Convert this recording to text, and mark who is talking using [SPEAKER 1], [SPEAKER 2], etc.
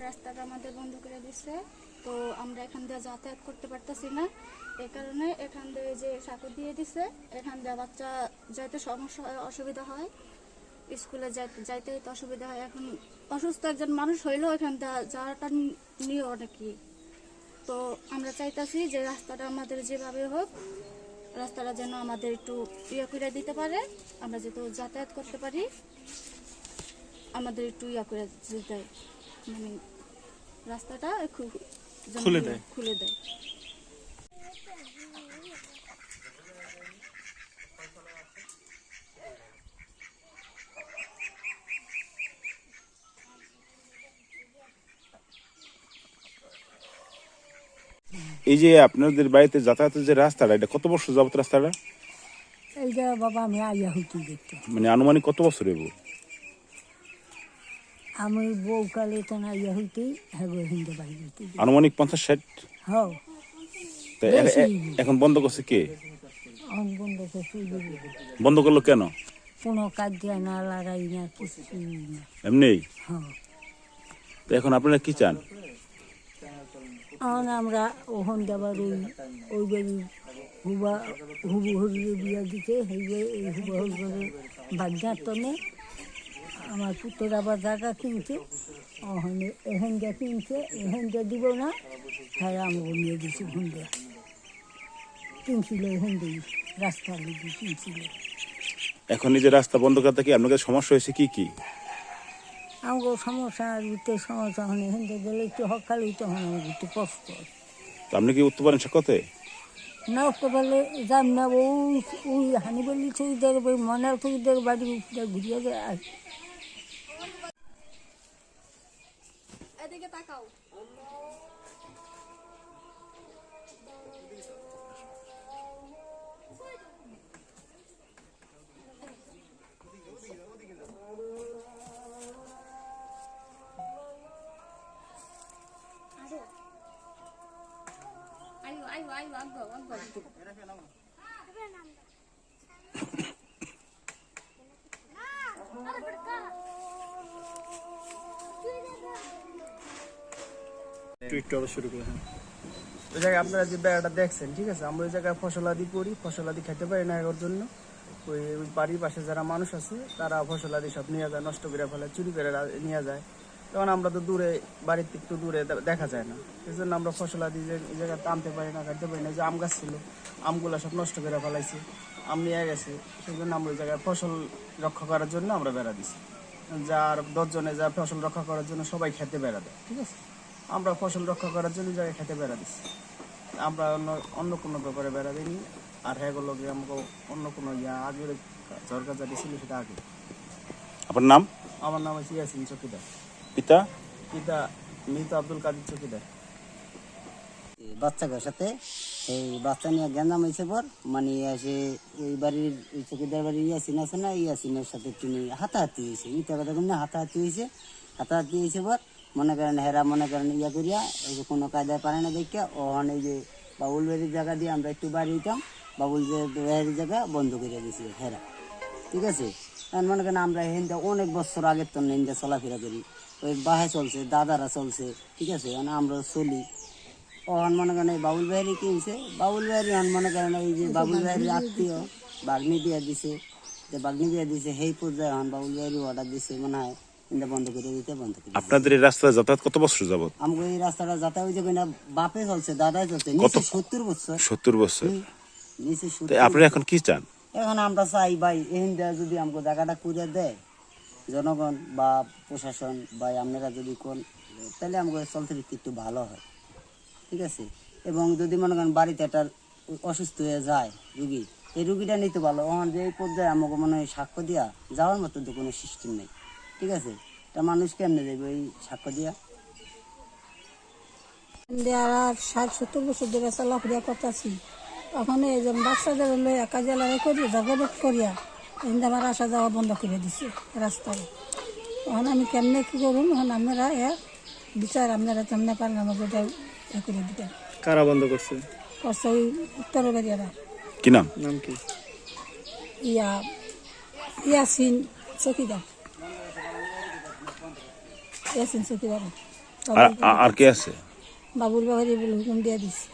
[SPEAKER 1] রাস্তাটা আমাদের বন্ধ করে দিচ্ছে। তো আমরা এখান দিয়ে যাতায়াত করতে পারতেছি না। এই কারণে এখান দিয়ে যে সাঁকো দিয়ে দিছে, এখান দিয়ে বাচ্চা যাইতে সমস্যা হয়, অসুবিধা হয়। স্কুলে যাইতে তো অসুবিধা হয়। এখন অসুস্থ একজন মানুষ হইলেও এখান দিয়ে যাওয়াটা নিয়ে অনেকই। তো আমরা চাইতাছি যে রাস্তাটা আমাদের যেভাবে হোক, রাস্তাটা যেন আমাদের একটু করে দিতে পারে, আমরা যেহেতু যাতায়াত করতে পারি, আমাদের একটু করে দিতে, মানে রাস্তাটা খুলে দেয়।
[SPEAKER 2] এই যে আপনাদের বাড়িতে যাতায়াতের যে রাস্তাটা, এটা কত বছর যাবত রাস্তাটা?
[SPEAKER 3] এইটা বাবা আমি আইয়া হইতে দেখতে,
[SPEAKER 2] মানে আনুমানিক কত বছর হইব?
[SPEAKER 3] আমি বউকালে তো না আইয়া হইতেই হ্যাগো হিন্দে বাড়ি হইতে
[SPEAKER 2] আনুমানিক 50-60।
[SPEAKER 3] হও
[SPEAKER 2] তা এখন বন্ধ করছে কে?
[SPEAKER 3] বন্ধ করছি।
[SPEAKER 2] বন্ধ করলো কেন?
[SPEAKER 3] কোনো কাজ দিয়ে না, লড়াই না, কিছু না।
[SPEAKER 2] এমনি?
[SPEAKER 3] হ্যাঁ,
[SPEAKER 2] তো এখন আপনারা কি চান?
[SPEAKER 3] এখন আমরা ওখান যাবার ওই বাড়ি হুবু হরিয়ে বিয়া দিতে হইবে। এই হুবা হরিয়ে বাগদার তনে আমার পুত্রের আবার জায়গা কিনছে, ওখানে এহেনটা কিনছে, এহেনটা দিব না, হ্যাঁ আমাকে নিয়ে দিছি হুন্ডা কিনছিল, এহেন্ডেই রাস্তার লিখে কিনছিল।
[SPEAKER 2] এখন এই যে রাস্তা বন্ধ করতে কি আপনাদের সমস্যা হয়েছে কি কি?
[SPEAKER 3] আমাকে সমস্যা সমস্যা হলে এহেনটা গেলে একটু সকালে তখন আমাকে একটু কষ্ট।
[SPEAKER 2] তো আপনি কি উঠতে পারেন সাথে?
[SPEAKER 3] না উঠতে পারলে যাম না, ওই হানি বলি থইদের মনের থইদের বাড়ি ঘুরিয়ে যায়।
[SPEAKER 1] এদিকে তাকাও।
[SPEAKER 4] ওই জায়গায় আপনারা যে বেড়াটা দেখছেন, ঠিক আছে, আমরা ওই জায়গায় ফসলাদি করি, ফসলাদি খেতে পারি না এর জন্য। ওই বাড়ির পাশে যারা মানুষ আছে তারা ফসলাদি সব নিয়ে যায়, নষ্ট করে ফেলে, চুরি করে নিয়ে যায়। তখন আমরা তো দূরে, বাড়ির থেকে একটু দূরে দেখা যায় না, এই জন্য আমরা ফসলাদি যে এই জায়গায় টানতে পারি না, খাইতে পারি না। যে আম গাছ ছিল, আমগুলো সব নষ্ট করে ফেলাইছে, আম নিয়ে গেছে। সেই জন্য আমরা ওই জায়গায় ফসল রক্ষা করার জন্য আমরা বেড়া দিছি। যার 10 জনে যা ফসল রক্ষা করার জন্য সবাই খেতে বেড়া দেয়, ঠিক আছে। আমরা ফসল রক্ষা করার জন্য জায়গায় খেতে বেড়া দিচ্ছি, আমরা অন্য কোনো ব্যাপারে বেড়া দিইনি। আর হ্যাঁ গুলো আমাকে অন্য কোনো আগের সরকার যা দিয়েছিল সেটা আগে।
[SPEAKER 2] আপনার নাম?
[SPEAKER 4] আমার নাম হচ্ছে ইয়াসিন চকিদার।
[SPEAKER 2] পিতা?
[SPEAKER 4] পিতা মৃত আব্দুল কাদের চকিদার।
[SPEAKER 5] বাচ্চাদের সাথে এই বাচ্চা নিয়ে গ্যাঞ্জাম হয়েছে পর, মানে এসে ওই বাড়ির চকিদার বাড়ির ইয়াসিন আছে না, ইয়াসিনের সাথে তিনি হাতাহাতি হয়েছে, মিথ্যা কথা কিন্তু হাতাহাতি হয়েছে পর মনে করেন হেরা মনে করেন ইয়া করিয়া এই যে কোনো কায়দায় পারে না দেখে ওখানে এই যে বাবুল বাড়ির জায়গা দিয়ে আমরা একটু বাড়ি দিতাম, বাবুল বাড়ির জায়গা বন্ধ করে দিয়েছি হেরা, ঠিক আছে। কারণ মনে করেন আমরা হিন্দা অনেক বছর আগের তো হিন্দা চলাফেরা করি, ওই বাহে চলছে, দাদারা চলছে, ঠিক আছে, আমরা চলি। ওখান মনে করেন এই বাবুল বাহারি কিনছে, বাবুল বাহারি মনে করেন এই যে বাবুল বাহারির আত্মীয় বাগনি দিয়ে দিছে, যে বাগনি দিয়ে দিছে সেই পর্যায়ে এখন বাবুল বাহারি অর্ডার দিছে, মনে হয় বন্ধ করে দিতে, বন্ধ করে।
[SPEAKER 2] আপনাদের এই রাস্তায় যাতায়াত কত বছর যাবত?
[SPEAKER 5] আমাকে এই রাস্তাটা যাতায়াত হয়েছে কিনা বাপে চলছে, দাদাই চলছে, নিচে 70 বছর।
[SPEAKER 2] 70 বছর?
[SPEAKER 5] নিচে 70।
[SPEAKER 2] আপনারা এখন কি চান?
[SPEAKER 5] এখন আমরা চাই ভাই এখান যদি আমাকে জায়গাটা করে দেয় জনগণ বা প্রশাসন বা আপনারা যদি কোন, তাহলে আমাকে চলতে ফিরতে একটু ভালো হয়, ঠিক আছে। এবং যদি মনে করেন বাড়িতে একটা অসুস্থ হয়ে যায় রুগী, এই রুগীটা নিতে ভালো, ওখান যে এই পর্যায়ে আমাকে মনে হয় সাক্ষ্য দিয়া যাওয়ার মতো তো কোনো সিস্টেম নেই, ঠিক আছে। তা মানুষ কেমনে যাবে ওই সাক্ষ্য দিয়া?
[SPEAKER 3] আর 60-70 বছর ধরে চলাফেরা করতেছি, তখন এই যে বাচ্চাদের হলে একা জেলায় করি জাগরত করিয়া কিন্তু আমার আসা যাওয়া বন্ধ করে দিছে রাস্তায়। তখন আমি কেমনে কী করুন, এখন আপনারা বিচার আপনারা কেমনে পারেন আমাকে করে দিতেন।
[SPEAKER 4] কারা বন্ধ করছে?
[SPEAKER 3] করছে ওই উত্তরের বাড়িয়ারা।
[SPEAKER 2] কি নাম?
[SPEAKER 4] নাম কি?
[SPEAKER 3] ইয়াসিন চকিদার।
[SPEAKER 2] আর কে আছে?
[SPEAKER 3] বাবুর বাবারে বলে হুকুম দিয়া দিছে।